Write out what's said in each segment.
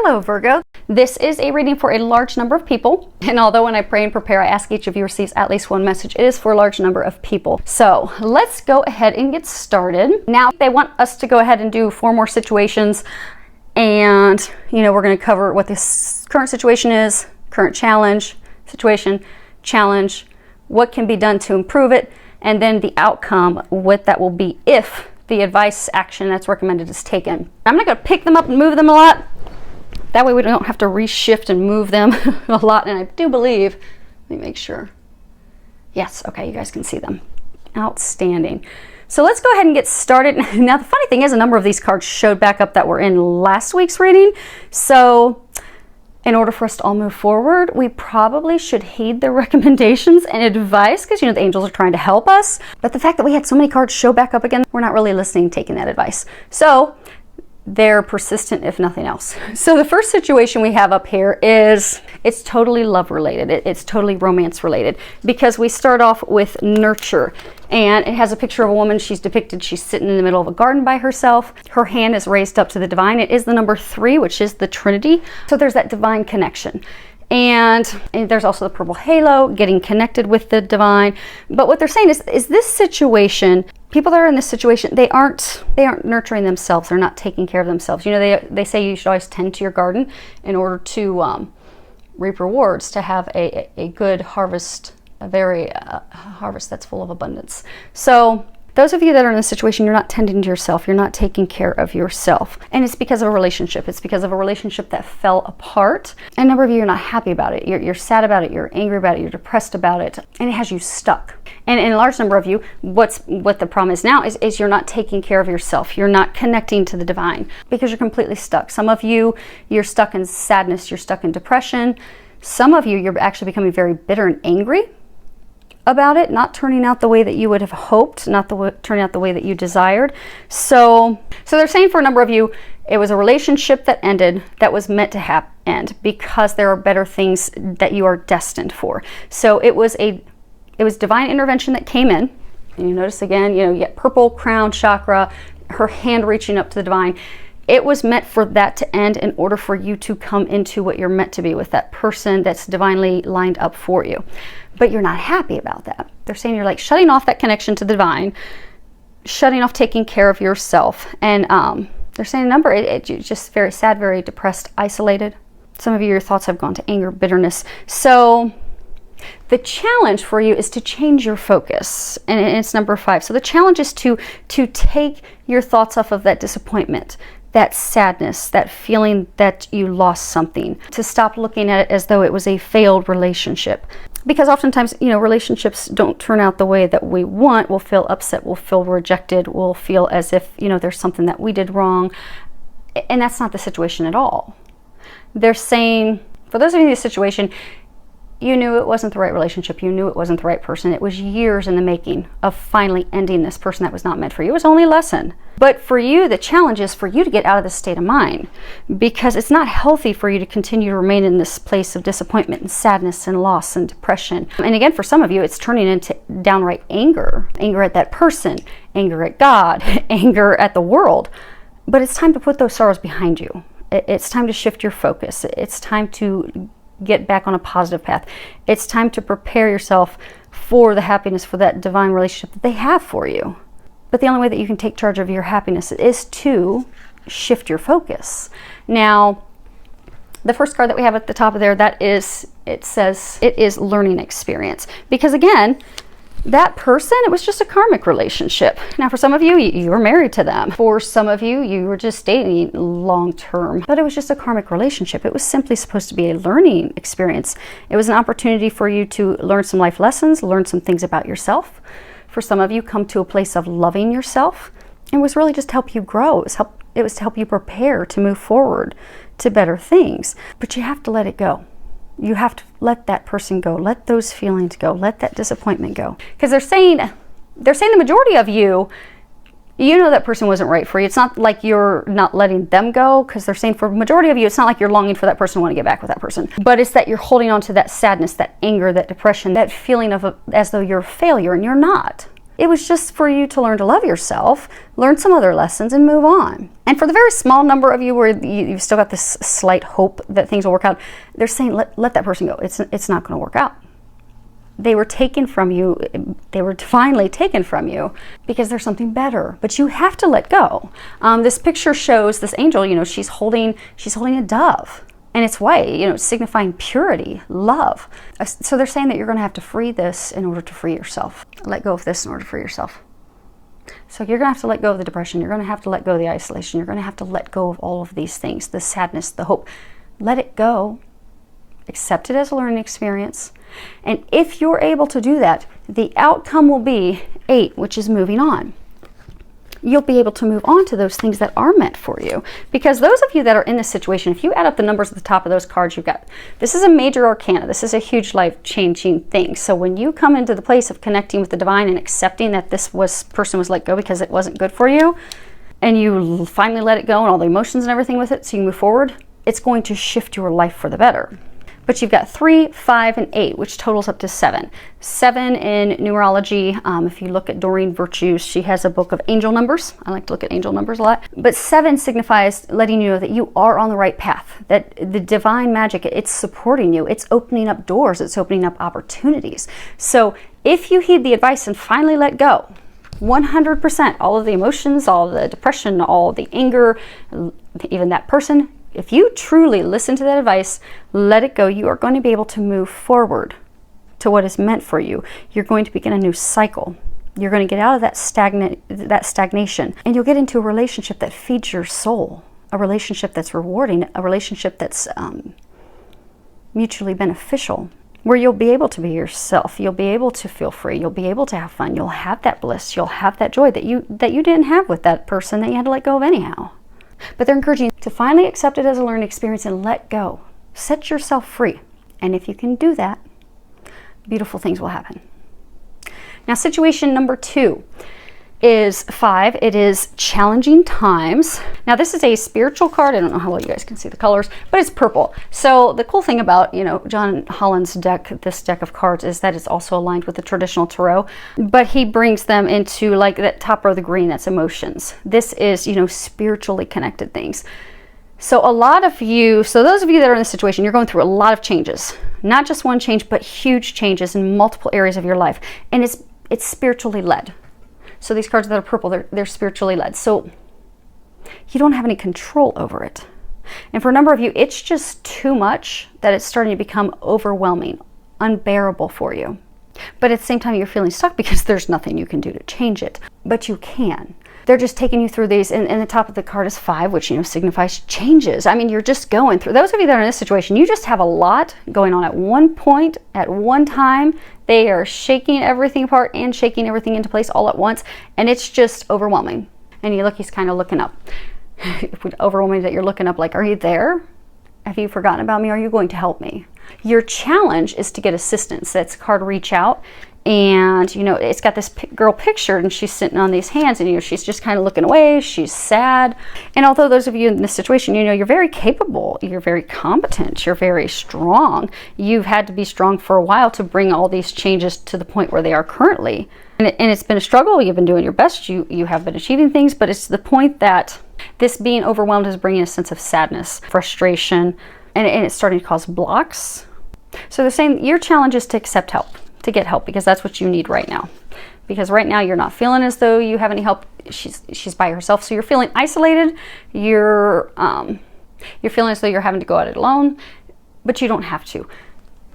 Hello Virgo. This is a reading for a large number of people, and although when I pray and prepare I ask each of you receives at least one message, it is for a large number of people. So let's go ahead and get started. Now they want us to go ahead and do 4 more situations, and we're going to cover what this current situation is, current challenge, situation, challenge, what can be done to improve it, and then the outcome, what that will be if the advice action that's recommended is taken. I'm not going to pick them up and move them a lot. That way we don't have to reshift and move them a lot. And I do believe, let me make sure. Yes, okay, you guys can see them. Outstanding. So let's go ahead and get started. Now the funny thing is a number of these cards showed back up that were in last week's reading. So in order for us to all move forward, we probably should heed the recommendations and advice because the angels are trying to help us. But the fact that we had so many cards show back up again, we're not really listening, taking that advice. So they're persistent if nothing else. So the first situation we have up here is, it's totally love related. It's totally romance related because we start off with nurture, and it has a picture of a woman. She's depicted, she's sitting in the middle of a garden by herself. Her hand is raised up to the divine. It is the number 3, which is the Trinity. So there's that divine connection. And there's also the purple halo, getting connected with the divine. But what they're saying is this situation, people that are in this situation, they aren't nurturing themselves. They're not taking care of themselves. They say you should always tend to your garden in order to reap rewards, to have a good harvest, harvest that's full of abundance. So those of you that are in this situation, you're not tending to yourself. You're not taking care of yourself. And it's because of a relationship. It's because of a relationship that fell apart. And a number of you are not happy about it. You're sad about it. You're angry about it. You're depressed about it. And it has you stuck. And in a large number of you, what the problem is now is you're not taking care of yourself. You're not connecting to the divine because you're completely stuck. Some of you, you're stuck in sadness. You're stuck in depression. Some of you, you're actually becoming very bitter and angry about it, not turning out the way that you would have hoped, not turning out the way that you desired. So they're saying for a number of you, it was a relationship that ended that was meant to end because there are better things that you are destined for. So it was divine intervention that came in. And you notice again, you get purple crown chakra, her hand reaching up to the divine. It was meant for that to end in order for you to come into what you're meant to be with that person that's divinely lined up for you. But you're not happy about that. They're saying you're like shutting off that connection to the divine, shutting off taking care of yourself. And they're saying a number, it's just very sad, very depressed, isolated. Some of you, your thoughts have gone to anger, bitterness. So the challenge for you is to change your focus, and it's number 5. So the challenge is to take your thoughts off of that disappointment, that sadness, that feeling that you lost something, to stop looking at it as though it was a failed relationship. Because oftentimes, relationships don't turn out the way that we want. We'll feel upset, we'll feel rejected, we'll feel as if, there's something that we did wrong. And that's not the situation at all. They're saying, for those of you in this situation, you knew it wasn't the right relationship. You knew it wasn't the right person. It was years in the making of finally ending this person that was not meant for you. It was only a lesson. But for you, the challenge is for you to get out of this state of mind, because it's not healthy for you to continue to remain in this place of disappointment and sadness and loss and depression. And again, for some of you, it's turning into downright anger. Anger at that person, anger at God, anger at the world. But it's time to put those sorrows behind you. It's time to shift your focus. It's time to get back on a positive path. It's time to prepare yourself for the happiness, for that divine relationship that they have for you. But the only way that you can take charge of your happiness is to shift your focus. Now, the first card that we have at the top of there, it says it is learning experience. Because again, that person, it was just a karmic relationship. Now, for some of you, you were married to them. For some of you, you were just dating long term. But it was just a karmic relationship. It was simply supposed to be a learning experience. It was an opportunity for you to learn some life lessons, learn some things about yourself. For some of you, come to a place of loving yourself. It was really just to help you grow. It was to help you prepare to move forward to better things. But you have to let it go. You have to let that person go. Let those feelings go. Let that disappointment go. Because they're saying the majority of you, that person wasn't right for you. It's not like you're not letting them go, because they're saying for the majority of you, it's not like you're longing for that person and want to get back with that person. But it's that you're holding on to that sadness, that anger, that depression, that feeling of as though you're a failure, and you're not. It was just for you to learn to love yourself, learn some other lessons, and move on. And for the very small number of you where you've still got this slight hope that things will work out, they're saying, let that person go. It's not going to work out. They were taken from you. They were divinely taken from you because there's something better. But you have to let go. This picture shows this angel. She's holding a dove, and it's white. Signifying purity, love. So they're saying that you're going to have to free this in order to free yourself. Let go of this in order to free yourself. So you're going to have to let go of the depression. You're going to have to let go of the isolation. You're going to have to let go of all of these things, the sadness, the hope. Let it go. Accept it as a learning experience. And if you're able to do that, the outcome will be 8, which is moving on. You'll be able to move on to those things that are meant for you. Because those of you that are in this situation, if you add up the numbers at the top of those cards you've got, this is a major arcana. This is a huge life-changing thing. So when you come into the place of connecting with the divine and accepting that this person was let go because it wasn't good for you, and you finally let it go and all the emotions and everything with it, so you move forward, it's going to shift your life for the better. But you've got 3, 5, and 8, which totals up to 7. 7 in numerology. If you look at Doreen Virtue's, she has a book of angel numbers. I like to look at angel numbers a lot. But 7 signifies letting you know that you are on the right path, that the divine magic, it's supporting you. It's opening up doors. It's opening up opportunities. So if you heed the advice and finally let go, 100%, all of the emotions, all the depression, all the anger, even that person, if you truly listen to that advice, let it go, you are going to be able to move forward to what is meant for you. You're going to begin a new cycle. You're going to get out of that stagnation, and you'll get into a relationship that feeds your soul, a relationship that's rewarding, a relationship that's mutually beneficial, where you'll be able to be yourself. You'll be able to feel free. You'll be able to have fun. You'll have that bliss. You'll have that joy that you didn't have with that person that you had to let go of anyhow. But they're encouraging you to finally accept it as a learning experience and let go. Set yourself free. And if you can do that, beautiful things will happen. Now, situation number 2 is 5. It is challenging times. Now, this is a spiritual card. I don't know how well you guys can see the colors, but it's purple. So the cool thing about, John Holland's deck, this deck of cards, is that it's also aligned with the traditional tarot, but he brings them into like that top row, the green, that's emotions. This is, spiritually connected things. So a lot of you, so those of you that are in this situation, you're going through a lot of changes, not just one change, but huge changes in multiple areas of your life. And it's spiritually led. So these cards that are purple, they're spiritually led. So you don't have any control over it. And for a number of you, it's just too much that it's starting to become overwhelming, unbearable for you. But at the same time, you're feeling stuck because there's nothing you can do to change it. But you can. They're just taking you through these, and the top of the card is 5, which, signifies changes. I mean, you're just going through. Those of you that are in this situation, you just have a lot going on at one point, at one time. They are shaking everything apart and shaking everything into place all at once, and it's just overwhelming. And he's kind of looking up. Overwhelming that you're looking up like, are you there? Have you forgotten about me? Are you going to help me? Your challenge is to get assistance. That's card reach out. And, it's got this girl pictured, and she's sitting on these hands, and, she's just kind of looking away. She's sad. And although those of you in this situation, you're very capable, you're very competent, you're very strong. You've had to be strong for a while to bring all these changes to the point where they are currently. And it's been a struggle. You've been doing your best. You have been achieving things, but it's the point that this being overwhelmed is bringing a sense of sadness, frustration, and it's starting to cause blocks. So they're saying your challenge is to accept help. To get help, because that's what you need right now. Because right now you're not feeling as though you have any help. She's by herself, so you're feeling isolated. You're feeling as though you're having to go at it alone, but you don't have to.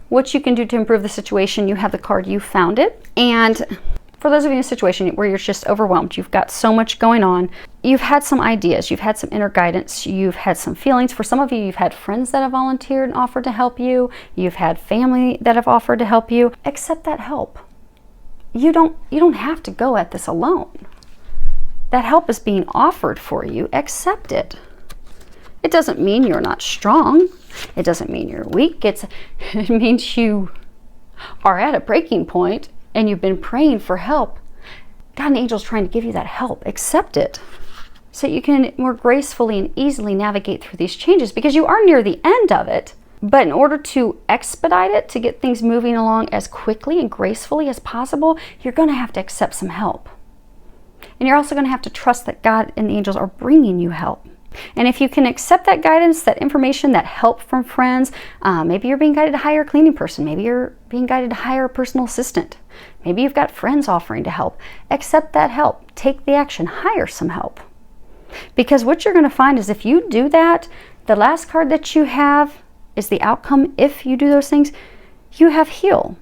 What you can do to improve the situation, you have the card You Found It. And for those of you in a situation where you're just overwhelmed, you've got so much going on, you've had some ideas, you've had some inner guidance, you've had some feelings. For some of you, you've had friends that have volunteered and offered to help you. You've had family that have offered to help you. Accept that help. You don't have to go at this alone. That help is being offered for you. Accept it. It doesn't mean you're not strong. It doesn't mean you're weak. It means you are at a breaking point and you've been praying for help. God and angels trying to give you that help. Accept it so you can more gracefully and easily navigate through these changes, because you are near the end of it, But in order to expedite it, to get things moving along as quickly and gracefully as possible, you're going to have to accept some help. And you're also going to have to trust that God and the angels are bringing you help. And if you can accept that guidance, that information, that help from friends, maybe you're being guided to hire a cleaning person. Maybe you're being guided to hire a personal assistant. Maybe you've got friends offering to help. Accept that help. Take the action. Hire some help. Because what you're going to find is if you do that, the last card that you have is the outcome. If you do those things, you have heal.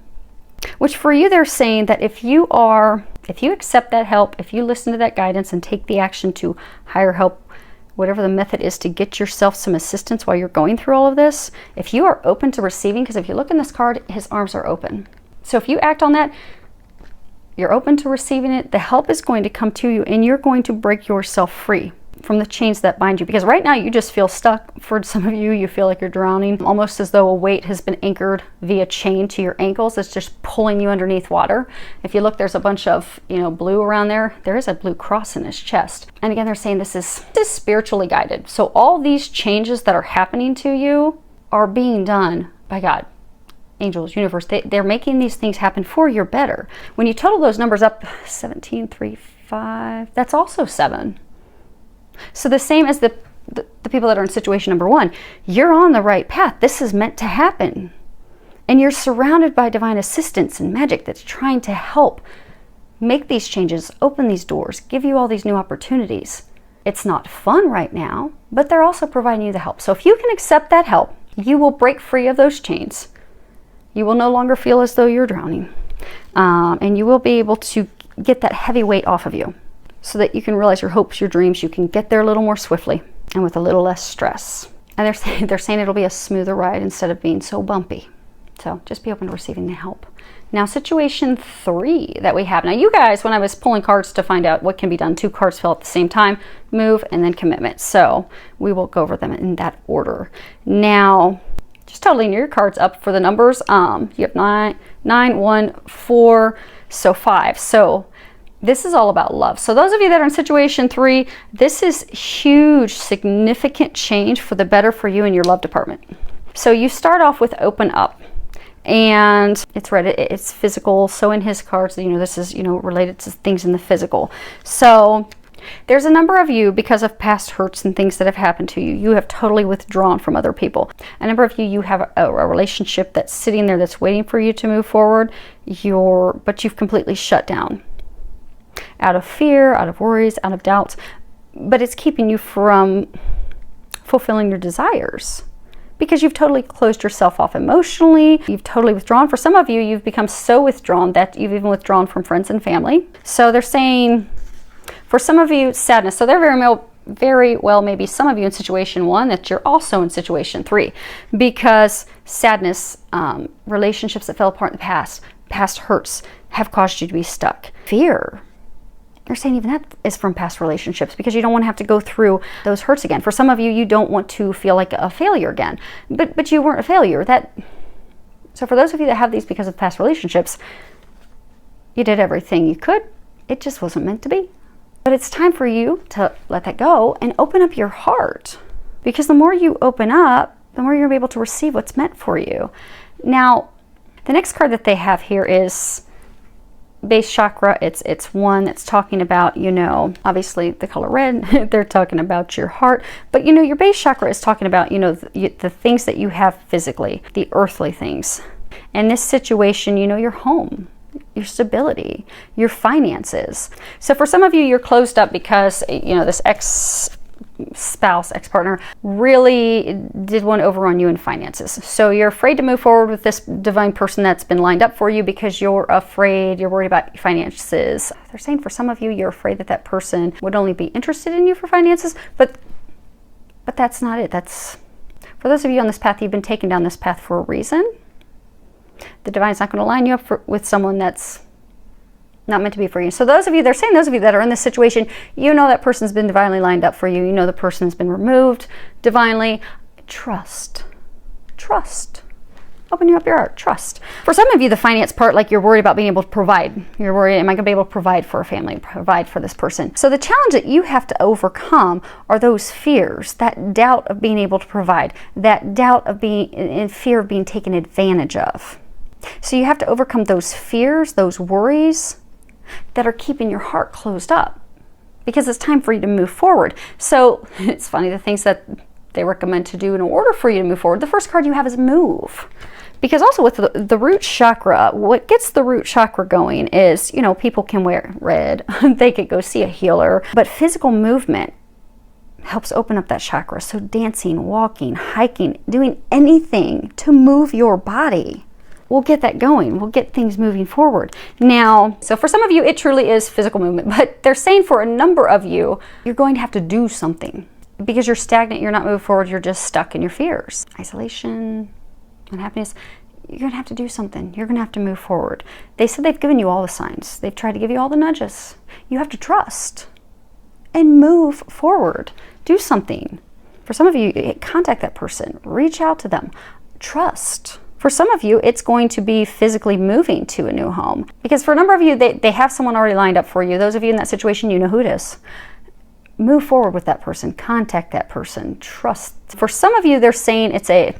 Which for you, they're saying that if you accept that help, if you listen to that guidance and take the action to hire help, whatever the method is to get yourself some assistance while you're going through all of this, if you are open to receiving, because if you look in this card, his arms are open. So if you act on that, you're open to receiving it, the help is going to come to you and you're going to break yourself free from the chains that bind you. Because right now you just feel stuck. For some of you, you feel like you're drowning, almost as though a weight has been anchored via chain to your ankles. It's just pulling you underneath water. If you look, there's a bunch of, blue around there. There is a blue cross in his chest. And again, they're saying this is spiritually guided. So all these changes that are happening to you are being done by God. Angels, universe, they're making these things happen for your better. When you total those numbers up, 17, 3, 5, that's also 7. So the same as the people that are in situation number 1, you're on the right path. This is meant to happen. And you're surrounded by divine assistance and magic that's trying to help make these changes, open these doors, give you all these new opportunities. It's not fun right now, but they're also providing you the help. So if you can accept that help, you will break free of those chains. You will no longer feel as though you're drowning. And you will be able to get that heavy weight off of you, so that you can realize your hopes, your dreams, you can get there a little more swiftly and with a little less stress. And they're saying it'll be a smoother ride instead of being so bumpy. So just be open to receiving the help. Now, situation 3 that we have. Now, you guys, when I was pulling cards to find out what can be done, 2 cards fell at the same time, move and then commitment. So we will go over them in that order. Now, just totaling your cards up for the numbers. You have 9, 1, 4, so 5. So this is all about love. So those of you that are in situation 3, this is huge, significant change for the better for you in your love department. So you start off with open up, and it's red, it's physical. So in his cards, this is, related to things in the physical. So there's a number of you, because of past hurts and things that have happened to you, you have totally withdrawn from other people. A number of you have a relationship that's sitting there that's waiting for you to move forward, but you've completely shut down. Out of fear, out of worries, out of doubts, but it's keeping you from fulfilling your desires because you've totally closed yourself off emotionally. You've totally withdrawn. For some of you, you've become so withdrawn that you've even withdrawn from friends and family. So they're saying, for some of you, sadness. So they're very well, maybe some of you in situation 1, that you're also in situation 3, because sadness, relationships that fell apart in the past hurts have caused you to be stuck. Fear. They're saying even that is from past relationships, because you don't want to have to go through those hurts again. For some of you, you don't want to feel like a failure again, but you weren't a failure. So for those of you that have these because of past relationships, you did everything you could. It just wasn't meant to be. But it's time for you to let that go and open up your heart, because the more you open up, the more you're going to be able to receive what's meant for you. Now, the next card that they have here is base chakra. It's one that's talking about, obviously the color red, they're talking about your heart, but your base chakra is talking about, the things that you have physically, the earthly things. In this situation, your home, your stability, your finances. So for some of you, you're closed up because, this ex-spouse, ex-partner really did one over on you in finances. So you're afraid to move forward with this divine person that's been lined up for you because you're afraid, you're worried about finances. They're saying for some of you, you're afraid that person would only be interested in you for finances, but that's not it. That's, for those of you on this path, you've been taken down this path for a reason. The divine's not going to line you up with someone that's not meant to be for you. So those of you, they're saying those of you that are in this situation, that person's been divinely lined up for you. The person's been removed divinely. Trust. Open you up your heart. Trust. For some of you, the finance part, like you're worried about being able to provide. You're worried, am I going to be able to provide for a family, provide for this person? So the challenge that you have to overcome are those fears, that doubt of being able to provide, that doubt of being in fear of being taken advantage of. So you have to overcome those fears, those worries that are keeping your heart closed up, because it's time for you to move forward. So it's funny, the things that they recommend to do in order for you to move forward, the first card you have is move. Because also with the root chakra, what gets the root chakra going is, people can wear red, they could go see a healer, but physical movement helps open up that chakra. So dancing, walking, hiking, doing anything to move your body will get that going. We'll get things moving forward. Now, so for some of you, it truly is physical movement, but they're saying for a number of you, you're going to have to do something because you're stagnant, you're not moving forward, you're just stuck in your fears. Isolation, unhappiness, you're going to have to do something. You're going to have to move forward. They said they've given you all the signs. They've tried to give you all the nudges. You have to trust and move forward. Do something. For some of you, contact that person. Reach out to them. Trust. For some of you, it's going to be physically moving to a new home. Because for a number of you, they have someone already lined up for you. Those of you in that situation, you know who it is. Move forward with that person. Contact that person. Trust. For some of you, they're saying it's a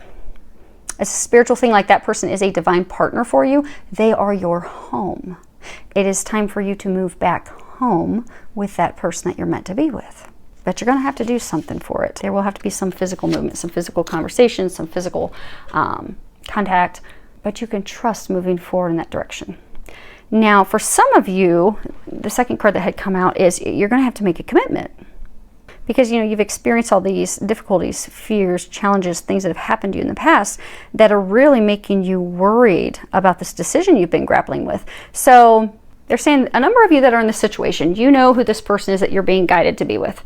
spiritual thing, like that person is a divine partner for you. They are your home. It is time for you to move back home with that person that you're meant to be with. But you're going to have to do something for it. There will have to be some physical movement, some physical conversation, some physical contact, but you can trust moving forward in that direction. Now, for some of you, the second card that had come out is you're going to have to make a commitment. Because, you've experienced all these difficulties, fears, challenges, things that have happened to you in the past that are really making you worried about this decision you've been grappling with. So they're saying a number of you that are in this situation, you know who this person is that you're being guided to be with.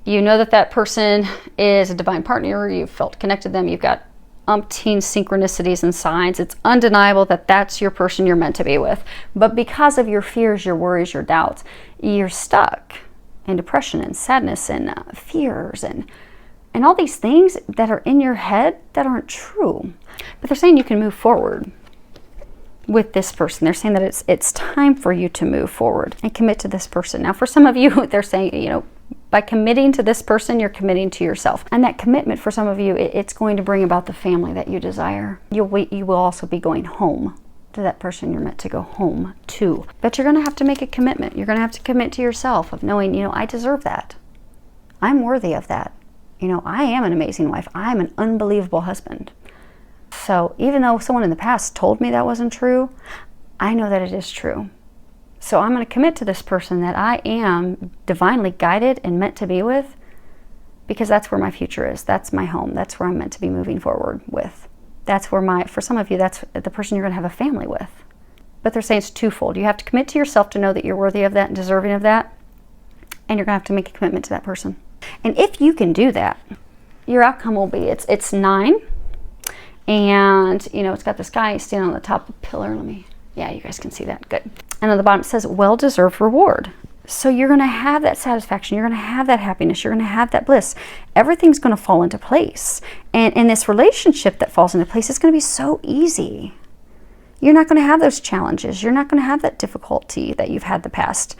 You know that that person is a divine partner. You've felt connected to them. You've got umpteen synchronicities and signs. It's undeniable that that's your person you're meant to be with. But because of your fears, your worries, your doubts, you're stuck in depression and sadness and fears and all these things that are in your head that aren't true. But they're saying you can move forward with this person. They're saying that it's time for you to move forward and commit to this person. Now, for some of you, they're saying, by committing to this person, you're committing to yourself. And that commitment for some of you, it's going to bring about the family that you desire. You will also be going home to that person you're meant to go home to. But you're going to have to make a commitment. You're going to have to commit to yourself of knowing, I deserve that. I'm worthy of that. I am an amazing wife. I'm an unbelievable husband. So even though someone in the past told me that wasn't true, I know that it is true. So I'm going to commit to this person that I am divinely guided and meant to be with, because that's where my future is. That's my home. That's where I'm meant to be moving forward with. That's where for some of you, that's the person you're going to have a family with. But they're saying it's twofold. You have to commit to yourself to know that you're worthy of that and deserving of that. And you're going to have to make a commitment to that person. And if you can do that, your outcome will be, it's 9. And, it's got this guy standing on the top of the pillar. Yeah, you guys can see that. Good. And on the bottom it says, well-deserved reward. So you're going to have that satisfaction. You're going to have that happiness. You're going to have that bliss. Everything's going to fall into place. And in this relationship that falls into place, it's going to be so easy. You're not going to have those challenges. You're not going to have that difficulty that you've had in the past.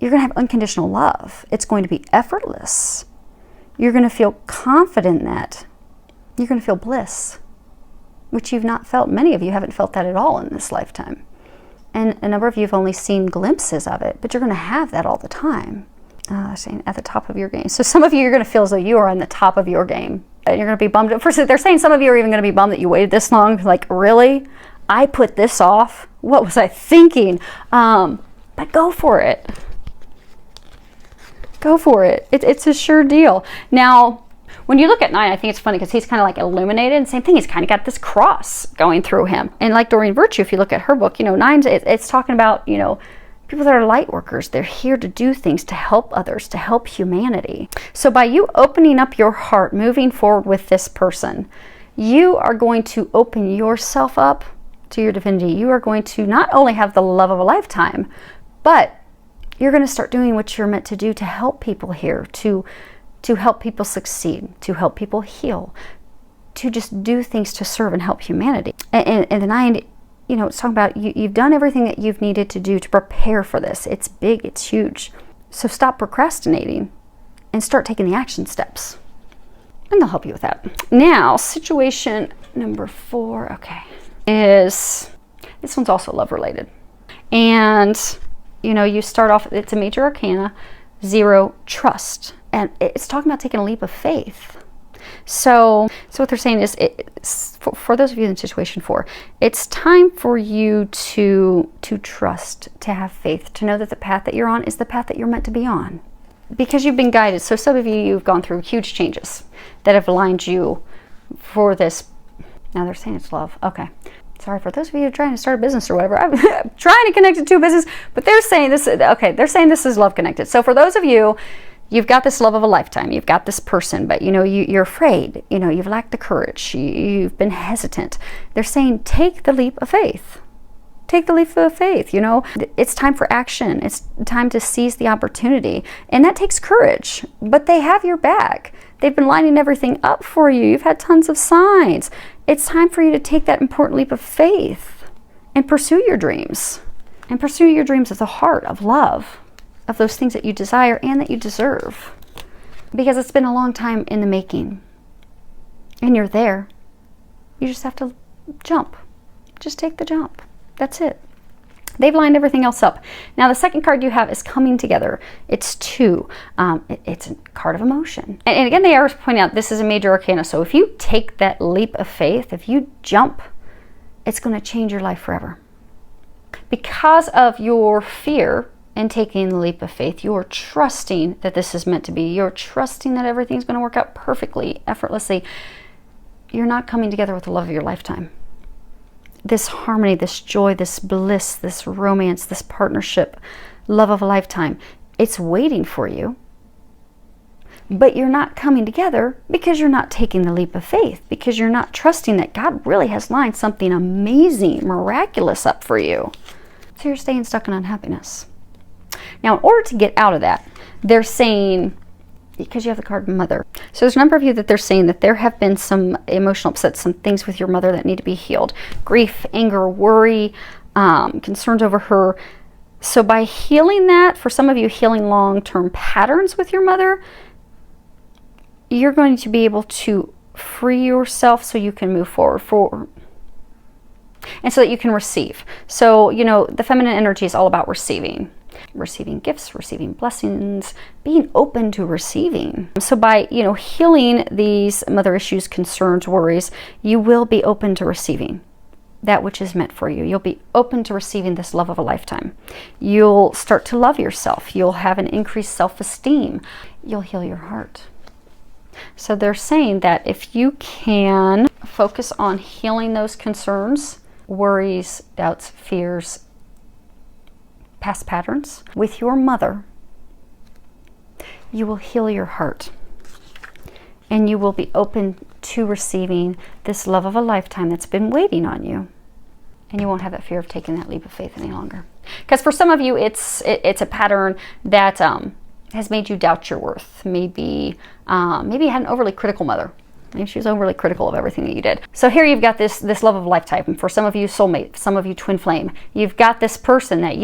You're going to have unconditional love. It's going to be effortless. You're going to feel confident in that. You're going to feel bliss, which you've not felt. Many of you haven't felt that at all in this lifetime. And a number of you have only seen glimpses of it, but you're going to have that all the time. Saying at the top of your game. So some of you, you're going to feel as though you are on the top of your game. And you're going to be bummed. First, they're saying some of you are even going to be bummed that you waited this long. Like, really? I put this off? What was I thinking? But go for it. Go for it. It's a sure deal. Now, when you look at 9, I think it's funny because he's kind of like illuminated. And same thing, he's kind of got this cross going through him. And like Doreen Virtue, if you look at her book, 9's, it's talking about, people that are light workers. They're here to do things, to help others, to help humanity. So by you opening up your heart, moving forward with this person, you are going to open yourself up to your divinity. You are going to not only have the love of a lifetime, but you're going to start doing what you're meant to do to help people here, to help people succeed, to help people heal, to just do things to serve and help humanity. And the 9, it's talking about you've done everything that you've needed to do to prepare for this. It's big, it's huge. So stop procrastinating and start taking the action steps. And they'll help you with that. Now, situation number 4, okay, is, this one's also love related. And, you start off, it's a major arcana, 0, trust. And it's talking about taking a leap of faith. So what they're saying is, for those of you in situation 4, it's time for you to trust, to have faith, to know that the path that you're on is the path that you're meant to be on. Because you've been guided. So some of you've gone through huge changes that have aligned you for this. Now they're saying it's love. Okay. Sorry for those of you who are trying to start a business or whatever. I'm trying to connect it to a business, but they're saying this. Okay, they're saying this is love connected. So for those of you, you've got this love of a lifetime. You've got this person, but you're afraid. You've lacked the courage. You've been hesitant. They're saying take the leap of faith. Take the leap of faith. It's time for action. It's time to seize the opportunity. And that takes courage, but they have your back. They've been lining everything up for you. You've had tons of signs. It's time for you to take that important leap of faith and pursue your dreams. And pursue your dreams of the heart, of love, of those things that you desire and that you deserve. Because it's been a long time in the making. And you're there. You just have to jump. Just take the jump. That's it. They've lined everything else up. Now, the second card you have is coming together. It's 2. It's a card of emotion. And again, they are pointing out this is a major arcana. So if you take that leap of faith, if you jump, it's going to change your life forever. Because of your fear in taking the leap of faith, you're trusting that this is meant to be. You're trusting that everything's going to work out perfectly, effortlessly. You're not coming together with the love of your lifetime. This harmony, this joy, this bliss, this romance, this partnership, love of a lifetime, it's waiting for you. But you're not coming together because you're not taking the leap of faith, because you're not trusting that God really has lined something amazing, miraculous up for you. So you're staying stuck in unhappiness. Now, in order to get out of that, they're saying, because you have the card mother. So there's a number of you that they're saying that there have been some emotional upsets, some things with your mother that need to be healed. Grief, anger, worry, concerns over her. So by healing that, for some of you healing long-term patterns with your mother, you're going to be able to free yourself so you can move forward. And so that you can receive. So, the feminine energy is all about receiving. Receiving gifts, receiving blessings, being open to receiving. So by, healing these mother issues, concerns, worries, you will be open to receiving that which is meant for you. You'll be open to receiving this love of a lifetime. You'll start to love yourself. You'll have an increased self-esteem. You'll heal your heart. So they're saying that if you can focus on healing those concerns, worries, doubts, fears, past patterns with your mother, you will heal your heart and you will be open to receiving this love of a lifetime that's been waiting on you, and you won't have that fear of taking that leap of faith any longer. Because for some of you, it's a pattern that has made you doubt your worth. Maybe you had an overly critical mother. Maybe she was overly critical of everything that you did. So here you've got this love of a lifetime. For some of you, soulmate. Some of you, twin flame. You've got this person that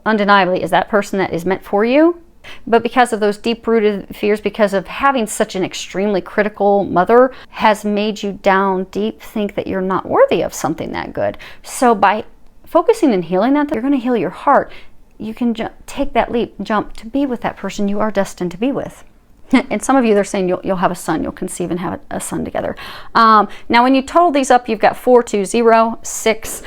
undeniably is that person that is meant for you. But because of those deep-rooted fears, because of having such an extremely critical mother, has made you down deep, think that you're not worthy of something that good. So by focusing and healing that, you're going to heal your heart. You can take that leap, jump to be with that person you are destined to be with. And some of you, they're saying you'll have a son, you'll conceive and have a son together. Now, when you total these up, you've got 4, 2, 0, 6,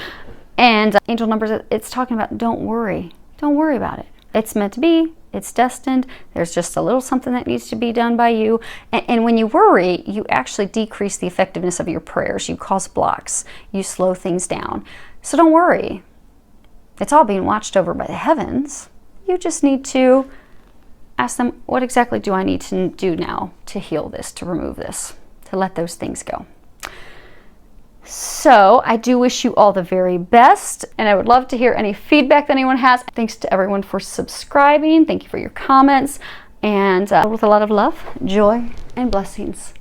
and angel numbers. It's talking about don't worry. Don't worry about it. It's meant to be. It's destined. There's just a little something that needs to be done by you. And when you worry, you actually decrease the effectiveness of your prayers. You cause blocks. You slow things down. So don't worry. It's all being watched over by the heavens. You just need to ask them, what exactly do I need to do now to heal this, to remove this, to let those things go? So I do wish you all the very best, and I would love to hear any feedback that anyone has. Thanks to everyone for subscribing. Thank you for your comments, and with a lot of love, joy, and blessings.